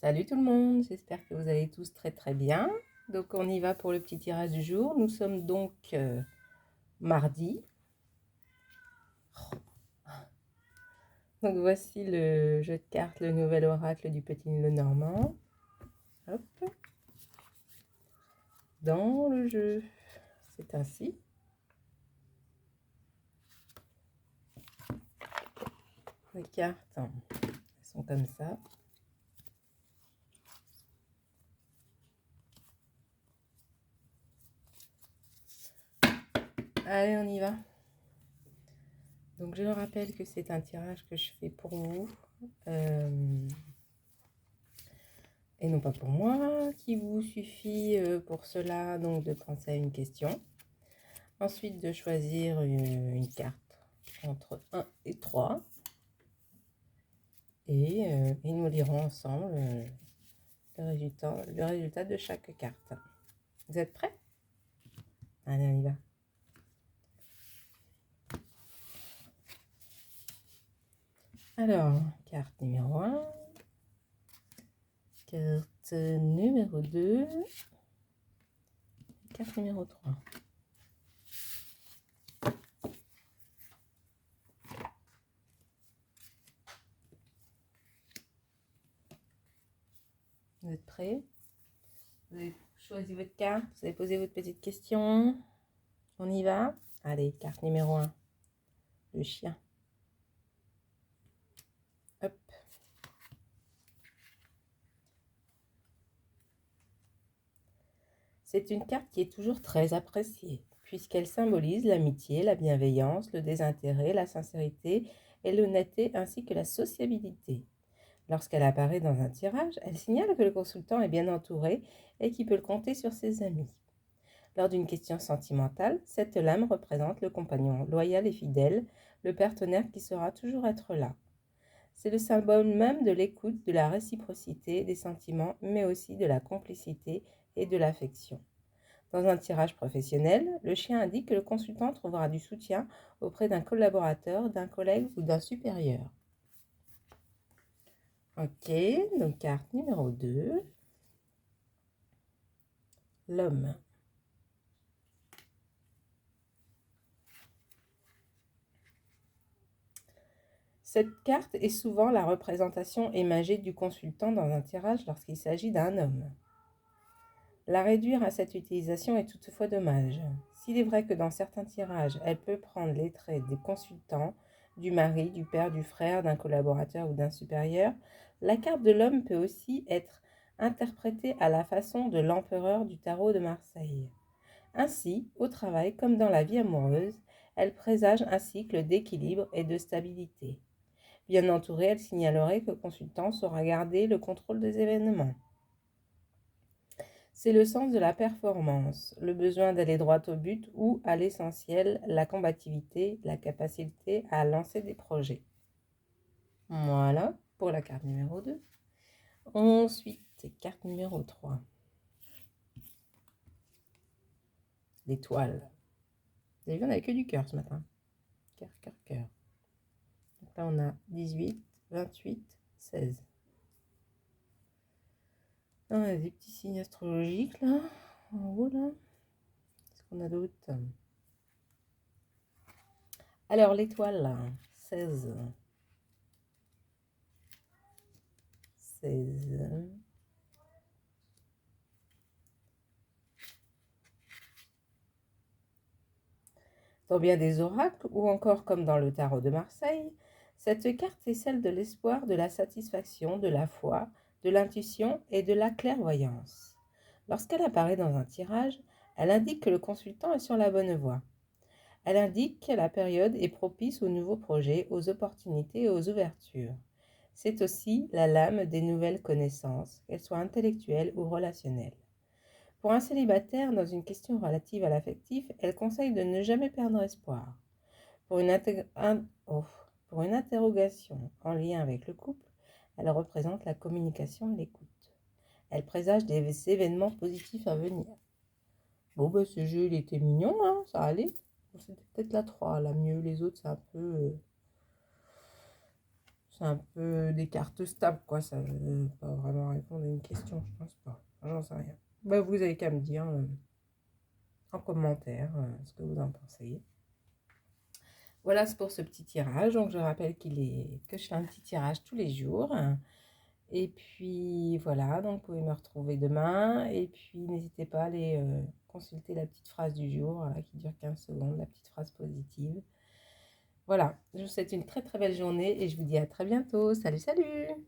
Salut tout le monde, j'espère que vous allez tous très très bien. Donc on y va pour le petit tirage du jour. Nous sommes donc mardi. Donc voici le jeu de cartes, le nouvel oracle du petit Lenormand. Hop. Dans le jeu, c'est ainsi. Les cartes, elles sont comme ça. Allez, on y va. Donc je rappelle que c'est un tirage que je fais pour vous. Et non pas pour moi, qu'il vous suffit pour cela donc de penser à une question. Ensuite de choisir une carte entre 1 et 3. Et nous lirons ensemble le résultat de chaque carte. Vous êtes prêts? Allez, on y va. Alors, carte numéro 1, carte numéro 2, carte numéro 3. Vous êtes prêts? Vous avez choisi votre carte, vous avez posé votre petite question. On y va? Allez, carte numéro 1, le chien. Hop. C'est une carte qui est toujours très appréciée, puisqu'elle symbolise l'amitié, la bienveillance, le désintérêt, la sincérité et l'honnêteté ainsi que la sociabilité. Lorsqu'elle apparaît dans un tirage, elle signale que le consultant est bien entouré et qu'il peut compter sur ses amis. Lors d'une question sentimentale, cette lame représente le compagnon loyal et fidèle, le partenaire qui saura toujours être là. C'est le symbole même de l'écoute, de la réciprocité, des sentiments, mais aussi de la complicité et de l'affection. Dans un tirage professionnel, le chien indique que le consultant trouvera du soutien auprès d'un collaborateur, d'un collègue ou d'un supérieur. Ok, donc carte numéro 2, l'homme. Cette carte est souvent la représentation imagée du consultant dans un tirage lorsqu'il s'agit d'un homme. La réduire à cette utilisation est toutefois dommage. S'il est vrai que dans certains tirages, elle peut prendre les traits des consultants, du mari, du père, du frère, d'un collaborateur ou d'un supérieur, la carte de l'homme peut aussi être interprétée à la façon de l'empereur du tarot de Marseille. Ainsi, au travail comme dans la vie amoureuse, elle présage un cycle d'équilibre et de stabilité. Bien entourée, elle signalerait que le consultant saura garder le contrôle des événements. C'est le sens de la performance, le besoin d'aller droit au but ou à l'essentiel, la combativité, la capacité à lancer des projets. Voilà pour la carte numéro 2. Ensuite, carte numéro 3. L'étoile. Vous avez vu, on n'avait que du cœur ce matin. Cœur, cœur, cœur. Donc là, on a 18, 28, 16. Là, on a des petits signes astrologiques là, en haut là. Qu'est-ce qu'on a d'autre? Alors, l'étoile là, 16. 16. Dans bien des oracles, ou encore comme dans le tarot de Marseille, cette carte est celle de l'espoir, de la satisfaction, de la foi, de l'intuition et de la clairvoyance. Lorsqu'elle apparaît dans un tirage, elle indique que le consultant est sur la bonne voie. Elle indique que la période est propice aux nouveaux projets, aux opportunités et aux ouvertures. C'est aussi la lame des nouvelles connaissances, qu'elles soient intellectuelles ou relationnelles. Pour un célibataire, dans une question relative à l'affectif, elle conseille de ne jamais perdre espoir. Pour une interrogation en lien avec le couple, elle représente la communication et l'écoute. Elle présage des événements positifs à venir. Bon, bah, ce jeu, il était mignon, hein, ça allait. C'était peut-être la 3, la mieux. Les autres, c'est un peu des cartes stables, quoi. Ça ne veut pas vraiment répondre une question, je pense pas. J'en sais rien. Bah, vous avez qu'à me dire en commentaire ce que vous en pensez. Voilà, c'est pour ce petit tirage. Donc, je rappelle que je fais un petit tirage tous les jours. Et puis, voilà, donc vous pouvez me retrouver demain. Et puis, n'hésitez pas à aller consulter la petite phrase du jour qui dure 15 secondes, la petite phrase positive. Voilà, je vous souhaite une très très belle journée et je vous dis à très bientôt. Salut, salut!